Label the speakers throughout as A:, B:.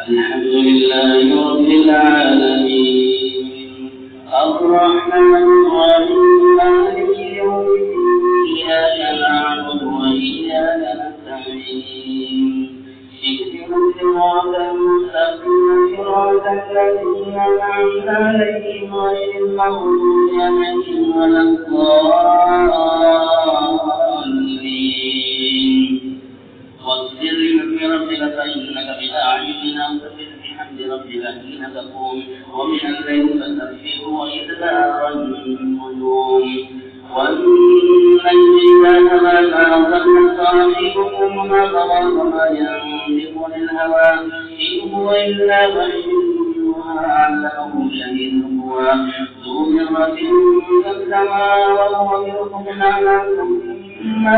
A: الحمد لله رب العالمين الرحمن الرحيم مالك يوم الدين إياك نعبد وإياك نستعين اهدنا الصراط المستقيم صراط الذين أنعمت عليهم غير المغضوب عليهم ولا الضالين واصبر لحكم ربك فإنك بأعيننا وسبح بحمد ربك حين تقوم ومن الليل فسبحه وإدبار النجوم والنجم ما ضل صاحبكم وما غوى وما ينطق عن الهوى إن هو إلا وحي يوحى علمه شديد القوى ذو مرة فاستوى وهو بأفق الأعلى مَا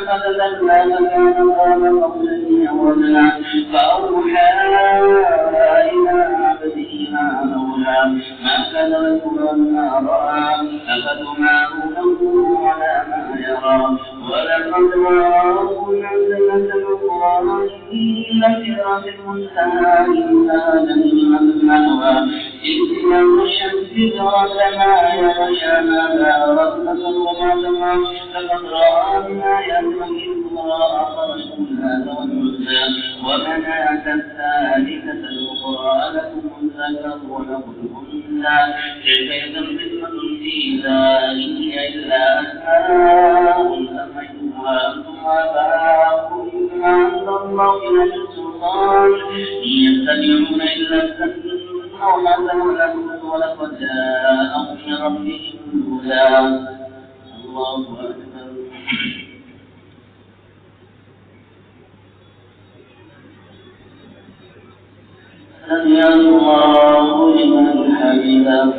A: فتدلى فكان قاب قوسين أو أدنى فأوحى إلى عبده ما أوحى ما كذب الفؤاد ما رأى أفتمارونه على ما يرى ولقد رآه نزلة أخرى عند سدرة المنتهى إنها جنة المأوى إذ يغشى السدرة ما يغشى ما ربك وما سمع لقد رأى بما ينبغي الله فرسولها والحسنى ومناة الثالثة الأخرى لكم الذكر ولكم الأنثى تلك إذا قسمة ضيزى إن هي إلا أسماء سميتموها أنتم وآباؤكم ما أنزل الله من سلطان إن يتبعون إلا السنة وما تولوا ولقد جاءهم من ربهم الهدى الله أكبر سمع الله لمن حمده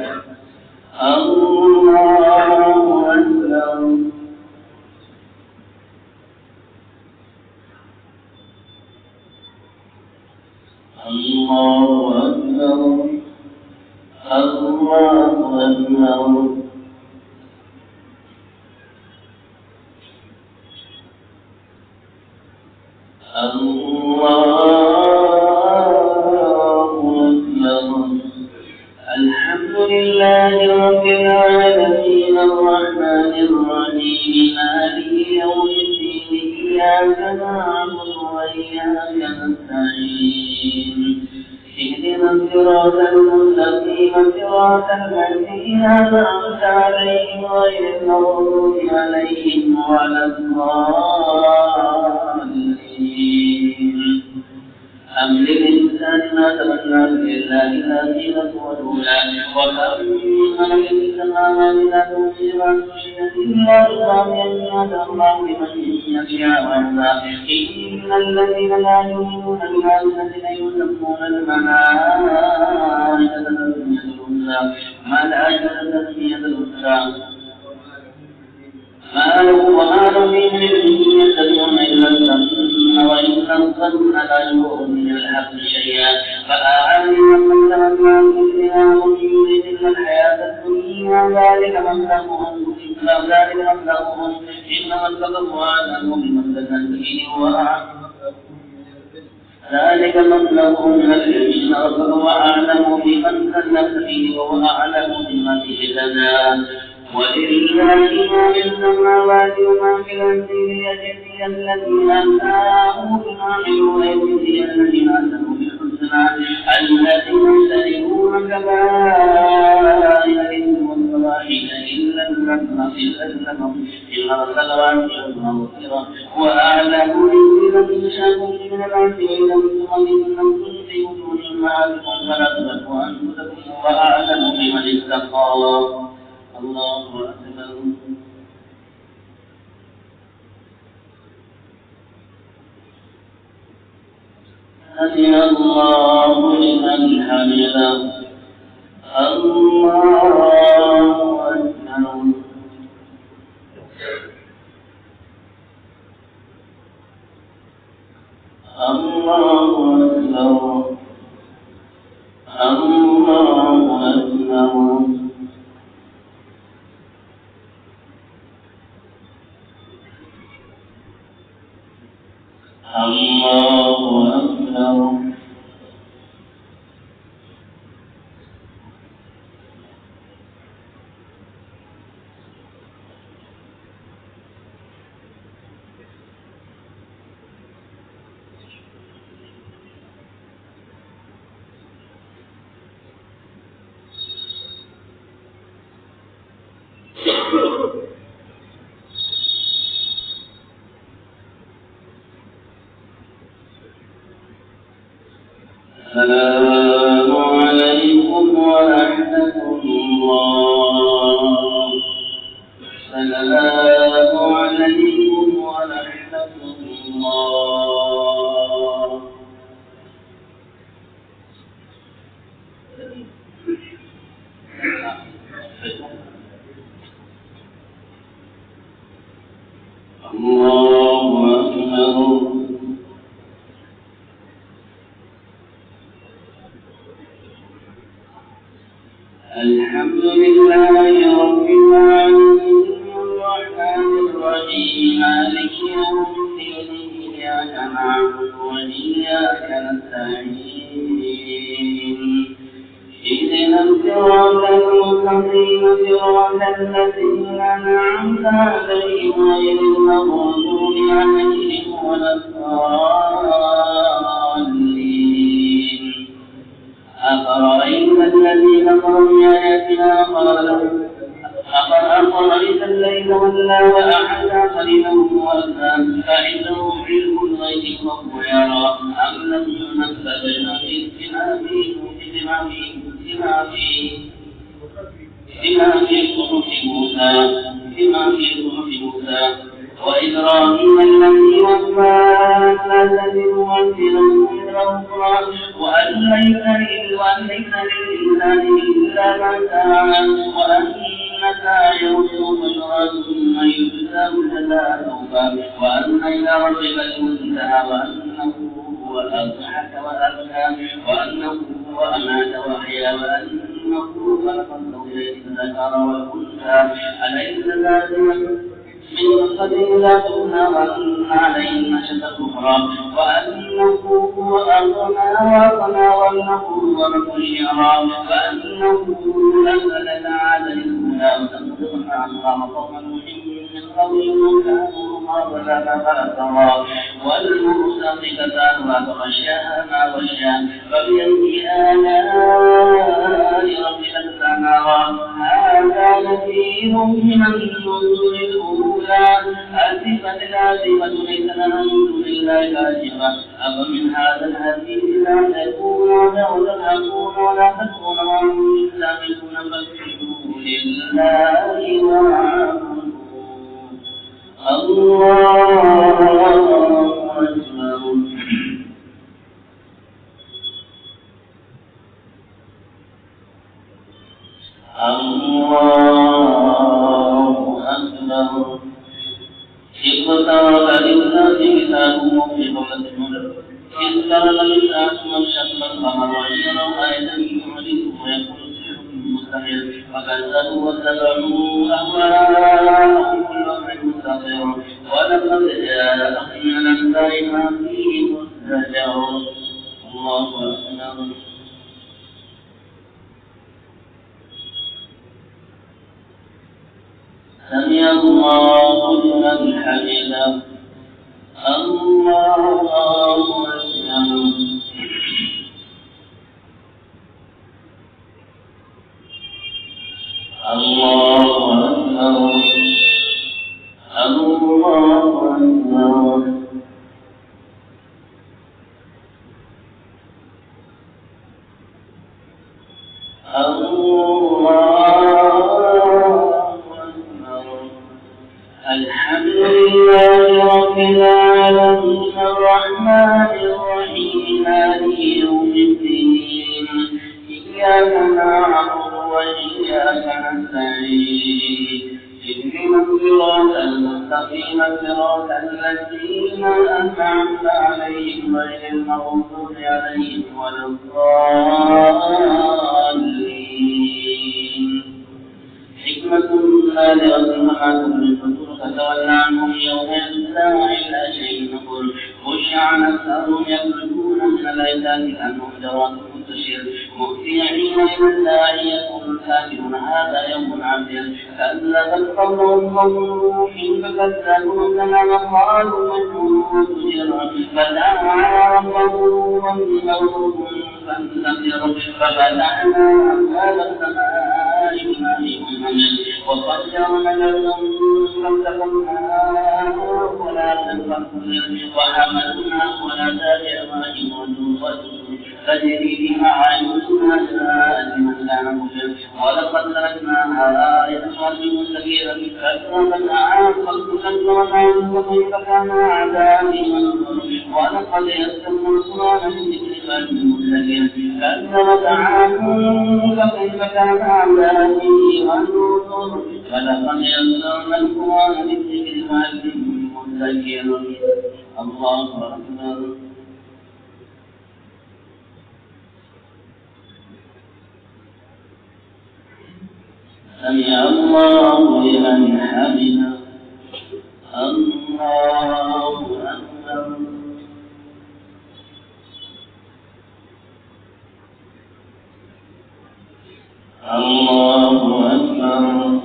A: الله أكبر الله أكبر الله أكبر الحمد لله رب العالمين الرحمن الرحيم مالك يوم الدين إياك نعبد وإياك نستعين اهدنا الصراط المستقيم صراط الذين أنعمت عليهم غير المغضوب عليهم ولا الضالين أم للإنسان ما تمنى لله الآخرة والأولى وكم من في السماوات لا تنزل عن شيء إلا الله يجعل الله لمن يشاء ويرضى إن الذين لا يؤمنون بالآخرة يسمون الملائكة تسمية الأنثى تسمية الأنثى وما نؤمن به يتبعون إلا الظن وإن الظن لا يؤمن بالحق شيئا فأعلم من تمنى بها ومن يريد الحياة الدنيا ذلك مبلغهم إنما اتقوا أعلم بمن تكلم ذلك مبلغهم من العلم إن ربك أعلم بمن كلف فيه وهو أعلم بمن اهتدى ولله ما في السماوات وما في الأرض ليجزي الذين آمنوا بما عملوا ويجزي الذين أساءوا بالحسنى الذين يجتنبون كبائر الإثم والفواحش إلا اللمم إلا الصلوات والمغفرة وأعلم إذا انشأكم من الأرض إلى إنكم في وجوه أمهاتكم فلا تزكوا أنفسكم وأعلم بمن اتقى الله أكبر سمع الله لمن حمده الله أكبر الله أكبر السلام عليكم ورحمة الله. السلام عليكم ورحمة الله. الله أكبر. الحمد لله رب العالمين الرحمن الرحيم مالك يوم الدين إياك نعبد وإياك نستعين اهدنا الصراط المستقيم صراط الذين أنعمت عليهم غير المغضوب عليهم ولا الضالين. أفرأيت الذي كفر بآياتنا أفرأيت الليل ولى وأحيا قليلا وأبدا فعنده علم الغيب فهو يرى أم لم ينبأ بما في صحف موسى وإبراهيم الذي وفى لا تزر وازرة وزر أخرى وأن ليس للإنسان إلا ما سعى وأن سعيه سوف يرى ثم يجزاه جزاء الأوفى وأن إلى ربك المنتهى وأنه هو أضحك وأبكى وأنه هو أمات وأحيا وأنه خلق الزوجين الذكر والأنثى أليس ذلك من قبل لا تغنى وأن عليه النشأة الأخرى وأنه هو أغنى وأقنى وأنه هو رب الشعرى وأنه نزل العاد للهدى وتنظرنا عنها وقوم نوح من قبل كانوا قبلا فأثرا والمرسلات فغشاها ما غشا فبأي آلاء ربك تتمارى هذا نذير من النذر الأولى آسفة الآسفة ليس لها من دون الله كاشفة أفمن هذا الحديث لا تكون وتذهبون ولا تكون وأنتم سامحون فاسجدوا لله واعبدوا الله أكبر. اقترب للناس حسابهم في ظلة الملك اقترب للناس وانشق القمر وإن يروا آية يعرضوا ويقول سحر مستحيل فكذبوا واتبعوا أهواءهم كل أمر مستقر ولقد جاءهم من الأنباء ما فيه مزدجر. الله أكبر. سمع الله لمن حمده. الله أكبر. الله أكبر. الله أكبر. الحمد لله رب العالمين الرحمن الرحيم مالك يوم الدين إياك نعبد وإياك نستعين اهدنا الصراط المستقيم صراط الذين أنعمت عليهم غير المغضوب عليهم ولا الضالين. حكمة بالغة محاكم للفتور فتولى عنهم يوم الساعة إلا شيء نقول خش عن أكثرهم يخرجون من العداد كأنهم جراد منتشر مهطعين إلى الداعي يقول الكافرون هذا يوم عسير كذبت قومهم قوم نوح فكذبوا كما وقالوا مجنون وسجر فدعا ربه وانه فانتظر ففتحنا أبواب السماء بماء منهمر وقدرنا لكم فاتقناها ولا تنفقنا وحملنا ولا تابع ونوصل تجري بها عيوننا جزاء لمن كان مجرم ولقد تركناها آية سبيلا كذبت عاد فكذبت فكيف كان عذابي ولقد يسرنا القرآن للذكر فهل من مدكر كذبت عاد فكيف كان عذابي ونذر ولقد يسرنا القرآن للذكر فهل من مدكر الله أكبر. سمع الله لمن حمده الله أكبر. الله أكبر.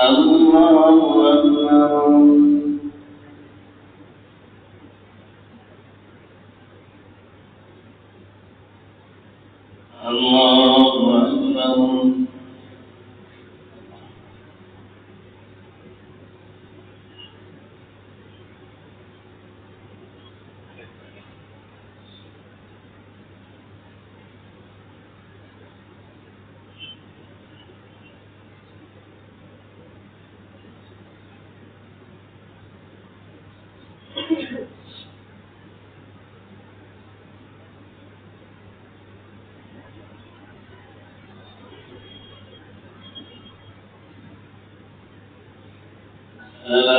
A: الله أكبر. الله أكبر.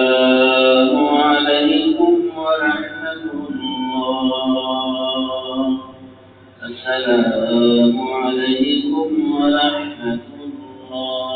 A: السلام عليكم ورحمة الله. السلام عليكم ورحمة الله.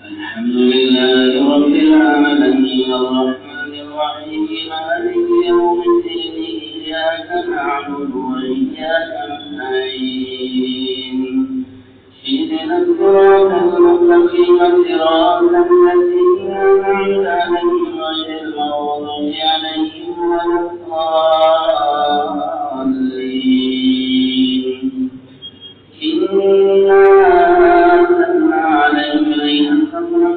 A: الحمد لله رب العالمين الرحمن الرحيم مالك يوم الدين إياك نعبد وإياك نستعين اهدنا الصراط المستقيم صراط الذين أنعمت عليهم غير المغضوب عليهم ولا الضالين. إنا أرسلنا عليهم ريحا صفرا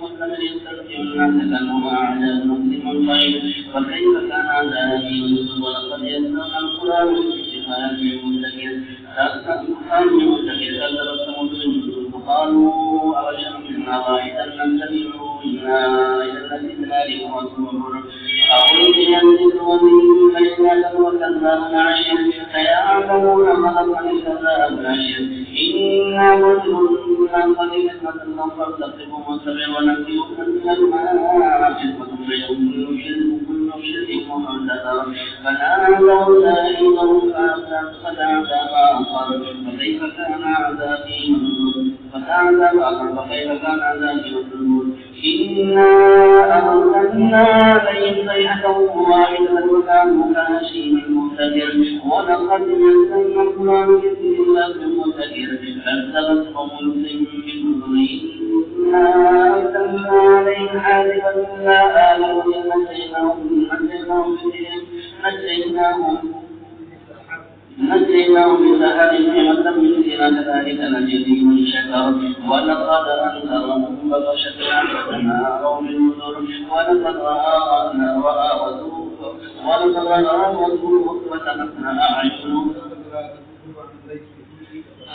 A: والثمر يستخدمون وما على المسلم الخير فكيف كان عذابي ولقد يسرنا القرآن للشفاء من مدكر فقالوا أبشرا منا واحدا نتبعه إنا إلى الذين رسول أعوذ ينزل ومن فإذا وكذاب العشر سيعلمون خلقا الكذاب العشر إنا رسل قد نسمة الله فارتقبوا واتبعوا ونبئكم من الماء فتنة يوم كل شرك محدثا فنادوا سائلهم فأعذب فكيف كان عذابي فكذب الآخر فكيف كان عذابي وثنود إنا أرسلنا عليهم صيحة واحدة وكانوا كهشيم المنفجر ولقد نزلنا القرآن بإذن الله المنفجر فانتبهتهم السن من إنا أرسلنا عليهم حادثا إلا آل نجيناهم بسحر نعمة من سنة كذلك نجزي من شكر ولقد أنذرهم بطشتنا فتماروا بالنذر ولقد راودوه فتمتنا أعينهم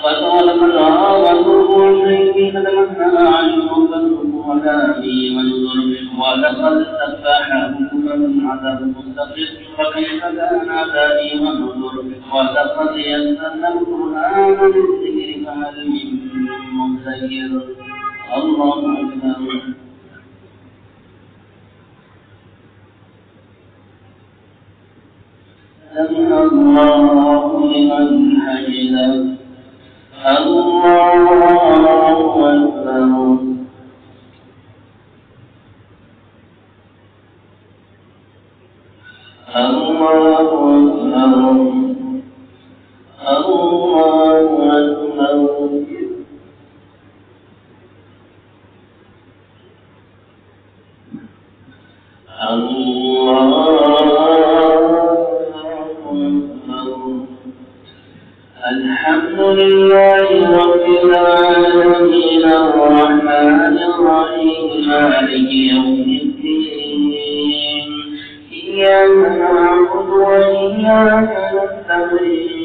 A: ولقد راودوه عن ضيفه فتمتنا أعينهم فذوقوا عذابي ونذر ولقد سبحهم فمن عذاب مستقر فكيف كان عذابي ونذر ولقد يسرنا القرآن للذكر فهل من مدكر الله أكبر سمع الله لمن حمده الله أكبر الحمد لله رب العالمين الرحمن الرحيم مالك يوم الدين إياك نعبد وإياك نستعين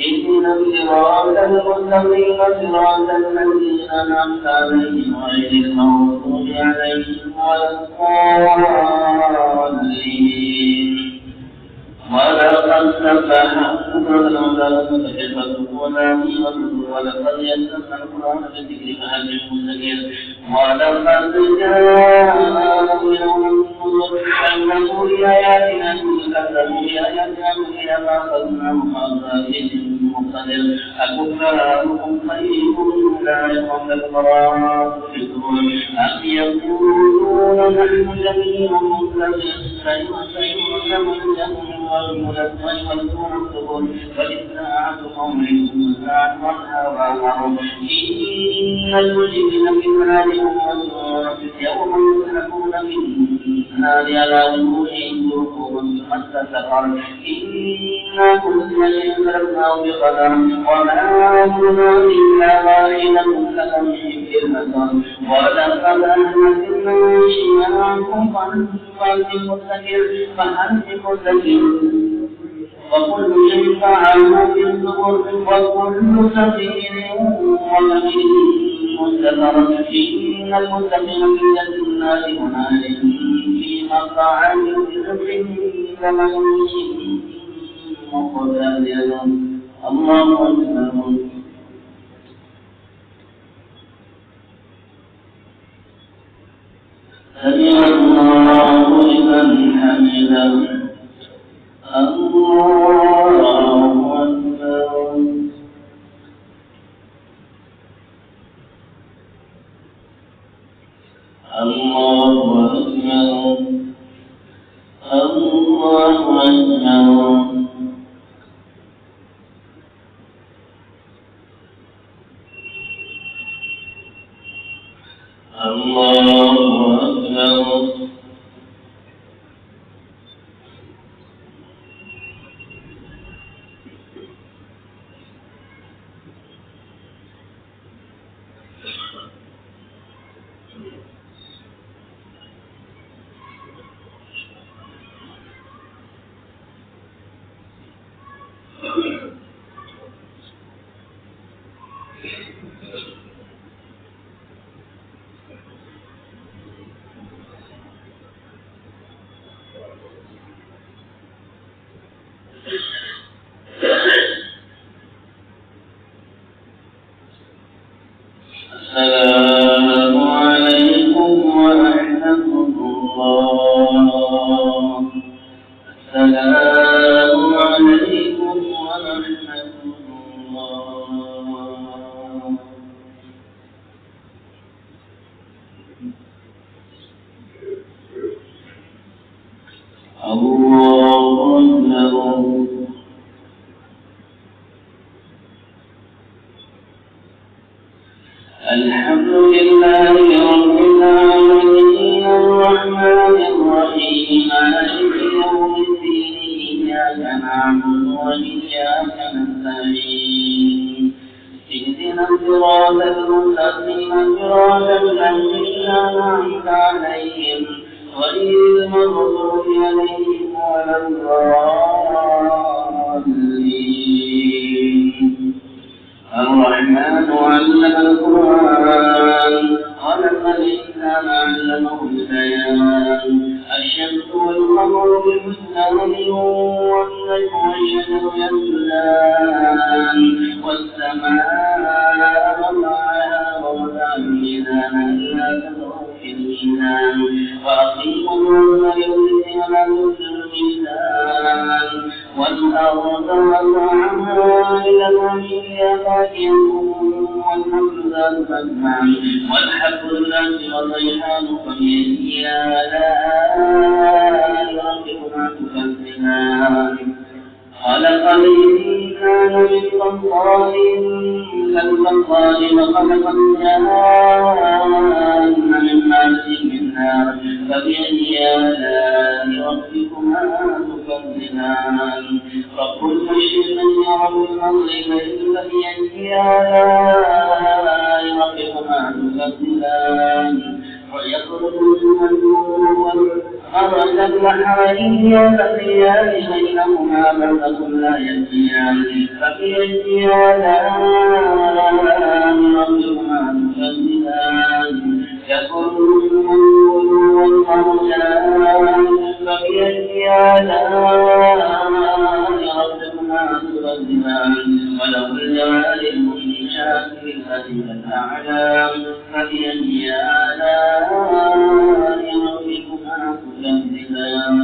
A: اهدنا الصراط المستقيم صراط الذين أنعمت عليهم غير المغضوب عليهم ولا الضالين ولقد سبحهم فكيف تكون ولقد يسرنا القرآن بالذكر فهل من مدكر ولقد جاءهم يوم النذر كذبوا بآياتنا كذبوا بآياتنا فهي ما أخذناهم عذاب مقتدر أكفاركم خير أولئكم القرآن أم يقولون نحن جميع منتصر والمنزل والمنصور فالساعة قومهم ساعة والهوى إن المجرمين في النار هم يوم يسحبون في النار على وجوههم ذوقوا مس سقر إنا كل شيء خلقناه بقدر وما أمرنا إلا واحدة كلمح في البصر ولقد أهلكنا أشياءكم فهل من مدكر وكل شيء فعلوه في الزبر وكل سبيل ومن مستقر إن المتقين في جنات ونهر في مقعد صدق كمن مقتدر الله أكبر سمع الله لمن حمده الله أكبر الله أكبر الله أكبر الله أكبر الحمد لله رب العالمين الرحمن الرحيم مالك يوم الدين إياك نعبد وإياك نستعين اهدنا الصراط المستقيم صراط الذين أنعمت عليهم غير المغضوب عليهم ولا الضالين. الرحمن علم القرآن خلق الإنسان علمه البيان الشمس والقمر بحسبان والنجم والشجر يسجدان والسماء رفعها ووضع الميزان ألا تطغوا في الميزان وأقيموا الوزن بالقسط ولا تخسروا الميزان والأرض وضعها للأنبياء والحب ذات فجمع والحب ذات والريحان فبأي آلاء ربكما تكذبان خلق الإنسان من صلصال كالفخار وخلق الجان من مارج من نار فبأي آلاء ربكما تكذبان رب المشرقين ورب المغربين فبأي آلاء ربكما تكذبان ويخرج النور مرج البحرين يلتقيان بينهما برزخ لا يبغيان فبأي آلاء ربكما تكذبان يخرج النور والمرجان فبأي آلاء ربكما تكذبان وله الجوار المنشآت في الأرض الأعلام فبأي آلاء ربكما تكذبان.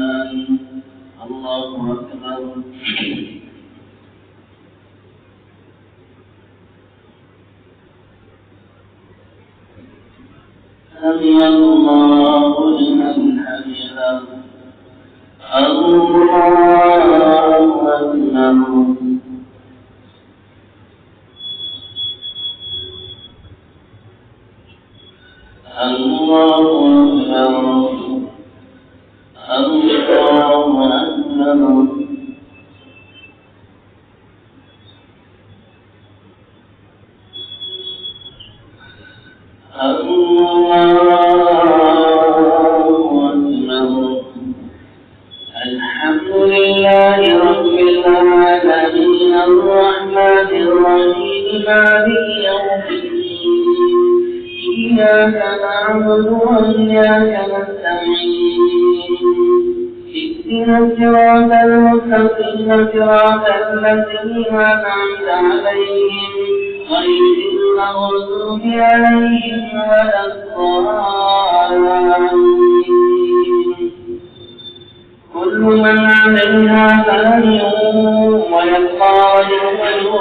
A: الله أكبر. سمع الله لمن حمده. الله أكبر. الحمد لله رب العالمين الرحمن الرحيم مالك يوم الدين إياك نعبد وإياك نستعين اهدنا الصراط المستقيم صراط الذين أنعمت عليهم غير المغضوب عليهم ولا الضالين. كل من عليها فان ويبقى وجه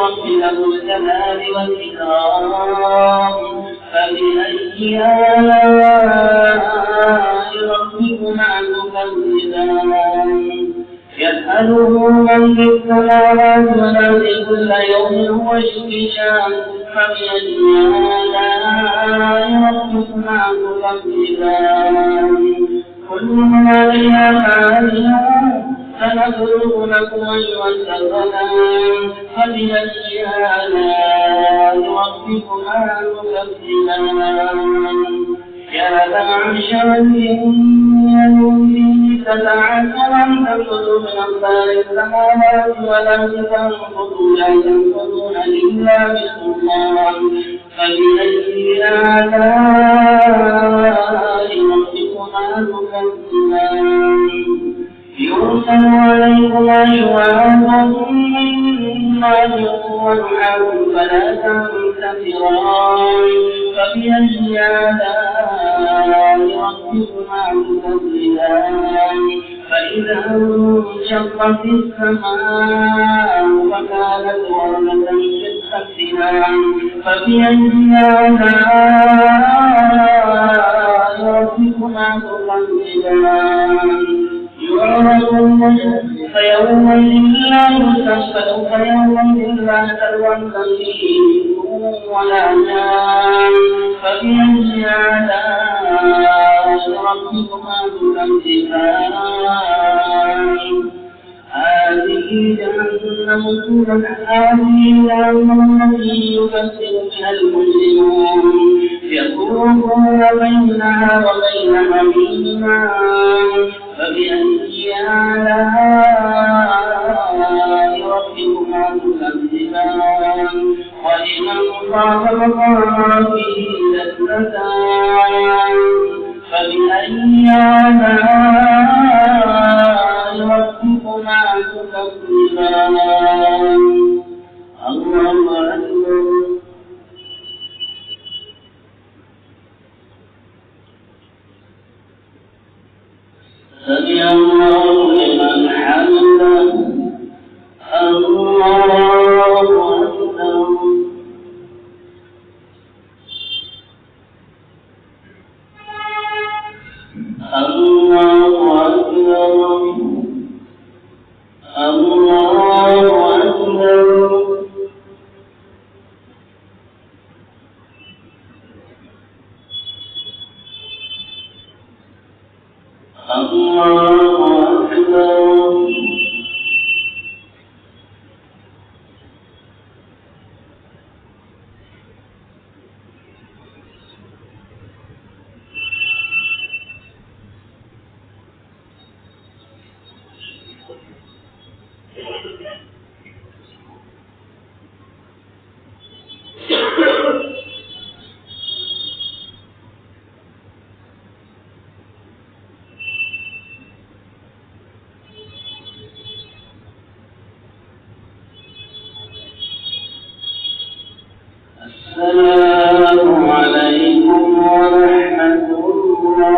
A: ربك ذو الجلال والإكرام فبأي آلاء ربكما تكذبان يسأله من في السماوات والأرض كل يوم هو في شأن فبأي آلاء ربكما تكذبان كل من عليها فان سنفرغ لكم أيها الثقلان فبأي آلاء ربكما تكذبان يا معشر الجن استطعتم أن تنفذوا من أقطار السماوات والأرض فانفذوا لا تنفذون إلا بسلطان فبأي آلاء ربكما تكذبان يرسل عليكما شواظ من نار ونحاس فلا تنتصران فبأي آلاء ربكما تكذبان فإذا انشقت السماء فكانت وردة كالدهان فبأي آلاء ربكما تكذبان يعرض المشركون فيومئذ لا تلوى فيه ولا جان فبأي آلاء ربكما تكذبان هذه جهنم التي يكذب بها المجرمون يطوفون بينها وبين حميما فبأي آلاء ربكما تكذبان ولمن خاف مقام ربه جنتان فبأي آلاء ربكما تكذبان الله أكبر سمع الله لمن حمده الله أكبر الله أكبر الله أكبر الله أكبر السلام عليكم ورحمة الله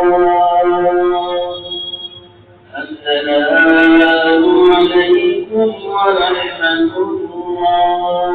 A: السلام عليكم ورحمة الله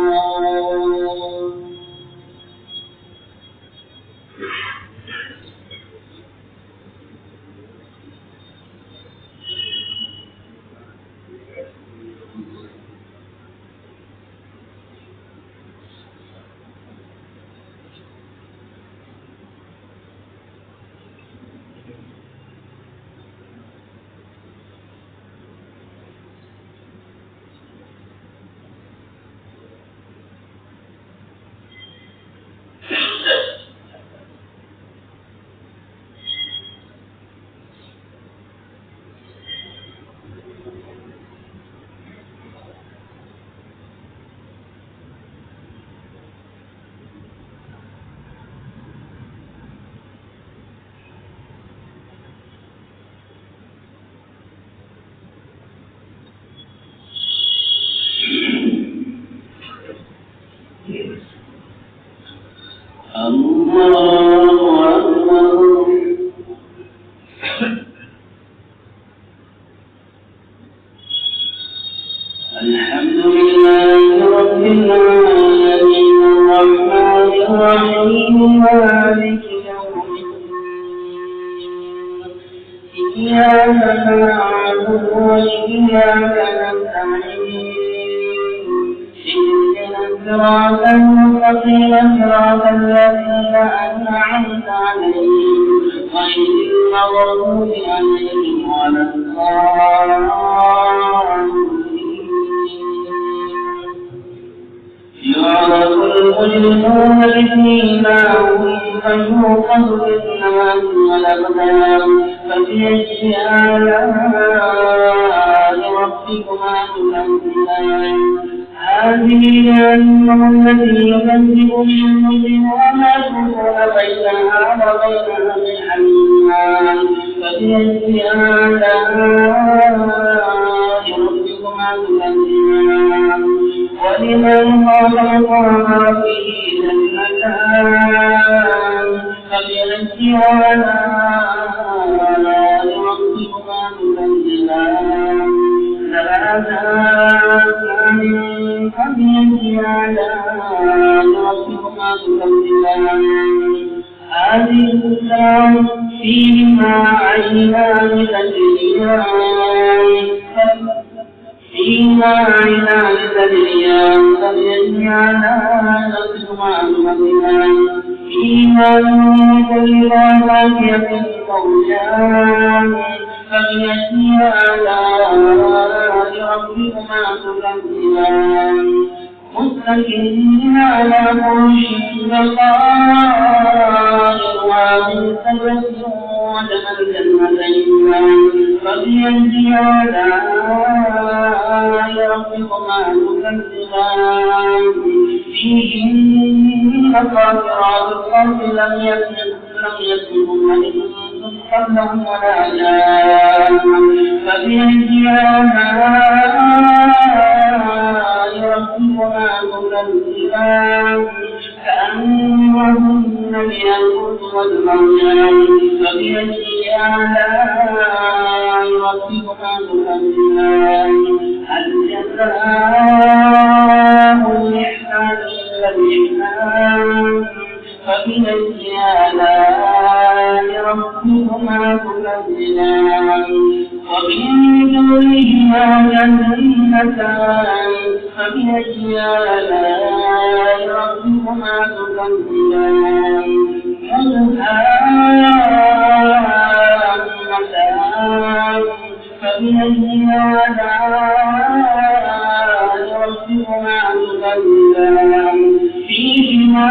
A: الله أكبر الحمد لله رب العالمين الرحمن الرحيم مالك يوم الدين إياك نعبد وإياك نستعين صراط المستقيم صراط الذين أنعمت عليهم غير المغضوب عليهم ولا الضالين يعرف المجرمون بسيماهم فيوقظ بالناس والأقدام فبأي آلاء ربكما تكذبان هذه جهنم التي يكذب بها المجرمون يطوفون بينها وبين حميما فبأي آلاء ربكما تكذبان ولمن خاف مقام ربه جنتان فبأي آلاء ربكما تكذبان فبأي آلاء ربكما تكذبان هذه النار فيهما عينان تجريان فيما عينان تجريان فبأي آلاء ربكما تكذبان فيما من كل فاكهة زوجان فبأي آلاء ربكما تكذبان متكئين على فرش بطائرها من سدس وجنى الجنتين فبأي آلاء ربكما تكذبان فيهن قاصرات الطرف لم يسبقهن إنس قبلهم ولا جان فبأي آلاء ربكما تكذبان كأنهن الياقوت والمرجان فبأي آلاء ربكما تكذبان هل جزاء الإحسان إلا الإحسان فبأي آلاء ربكما تكذبان ومن دونهما جنتان فبأي آلاء ربكما تكذبان مدهامتان فبأي آلاء ربكما تكذبان فيهما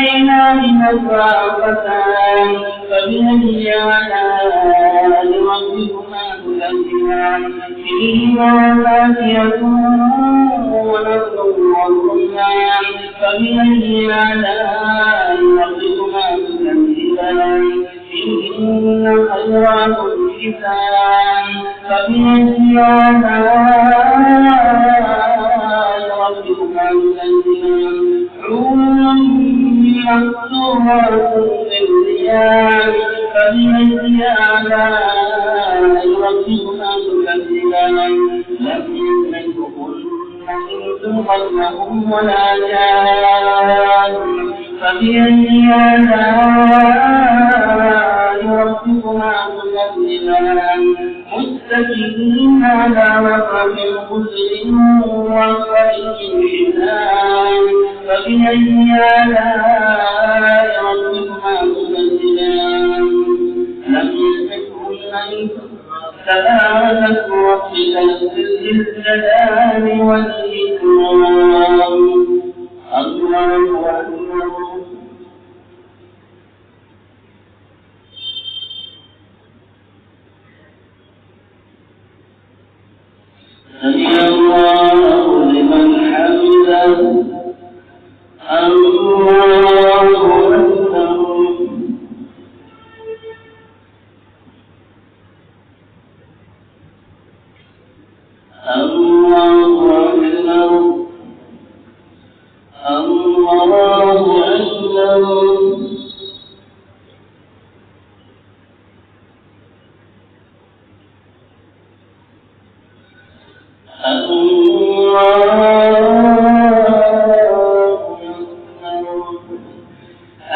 A: عينان نضاختان فبأي آلاء ربكما تكذبان فيهما فاكهة ونخل ورمان فبأي آلاء ربكما تكذبان فيهن خيرات حسان فبأي آلاء ربكما تكذبان حور مقصورات في الرياض فبأي آلاء ربكما تكذبان لم يمسكهن إنس قبلهم ولا جان فبأي آلاء ربكما تكذبان متكئين على رفرف خضر وطريق حسان فبأي آلاء ربكما تكذبان لم يسبقهن إنس سلامة ربك ذي الجلال والإكرام الله أكبر سمع الله لمن حمده الله أكبر الله أكبر الله أكبر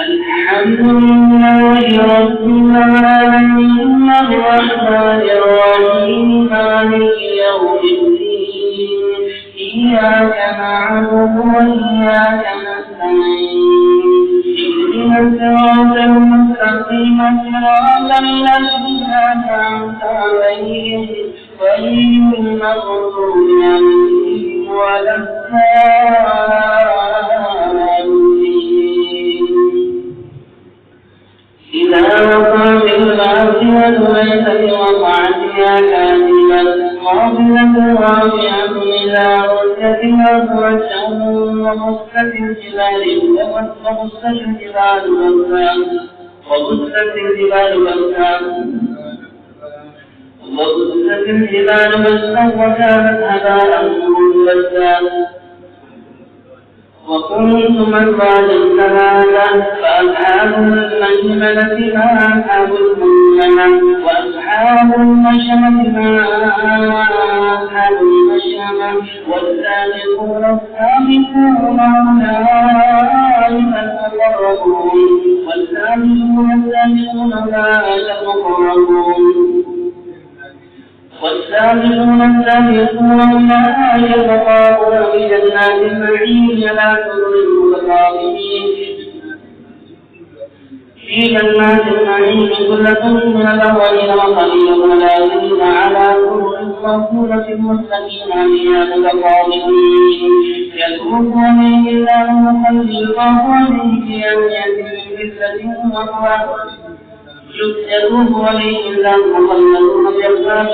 A: الحمد لله رب العالمين الرحمن الرحيم مالك يوم الدين إياك نعبد وإياك نستعين اهدنا الصراط المستقيم صراط الذين أنعمت عليهم غير المغضوب عليهم ولا الضالين إذا وقعت الواقعة ليس لوقعتها كاذبة خافضة رافعة إذا رجت الأرض رجا وبست الجبال بسا وكانت هباء منبثا وكنتم أزواجا ثلاثا فأصحاب الميمنة ما أصحاب الميمنة وأصحاب المشأمة ما أصحاب المشأمة والسابقون السابقون أولئك المقربون والسابقون السابقون أولئك المقربون والسابقون السابقون أولئك المقربون بجنات النعيم لا تظلم المتقابلين في جنات النعيم ثلة من الأولين وقليل من الآخرين على سرر موضونة متكئين عليها متقابلين يطوف عليهم الله مخلد الله عليه بآنية من فضة يطوف عليهم الله مخلدون بأكواب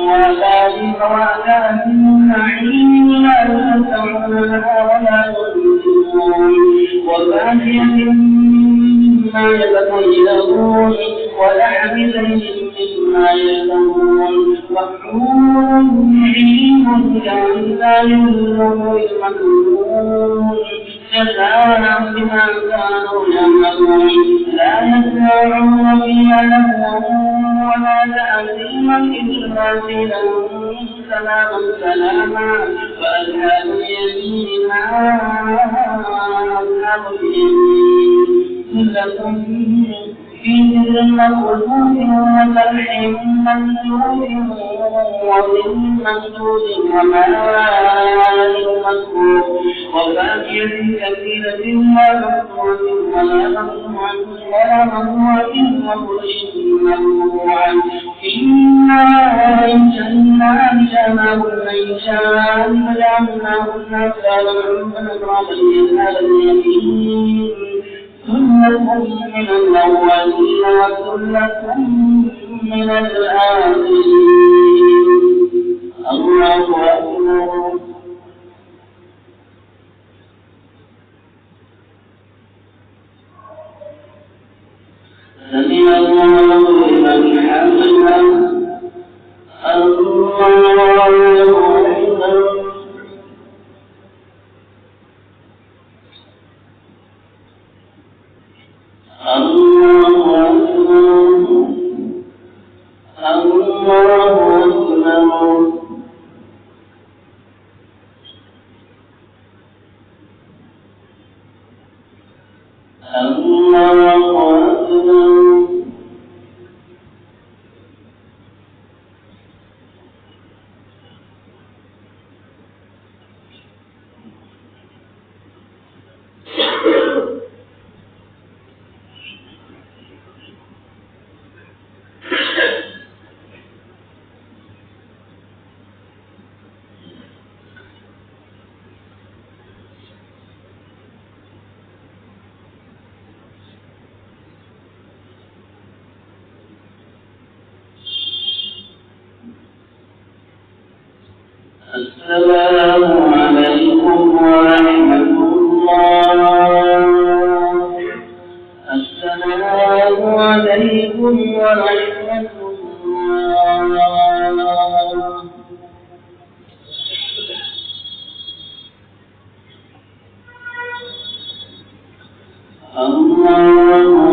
A: وأباريق وأكواب من نعيم لا يمتعون لها ولا ينزلون وفاكهة مما يتخيرون ولحم طير مما يشتهون وحور عين كأمثال النور المكنون جزاء بما كانوا يعملون لا يسمعون فيها لغوا ولا تأثيما إلا قيلا سلاما سلاما وأصحاب اليمين ما أصحاب اليمين لكم في ظل مخلوق وطلح ممدود وظل ممدود وماء مسكوب وفاكهة كثيرة ومقطوعة ولا ممنوعة وفرش مرفوعة إنا أنشأناهن إنشاء فجعلناهن أبكارا فنترابا لأصحاب اليمين ثلة من الأولين وثلة من الآخرين الله أكبر سمع الله لمن حمده الله أكبر السلام عليكم ورحمة الله. السلام عليكم ورحمة الله. الله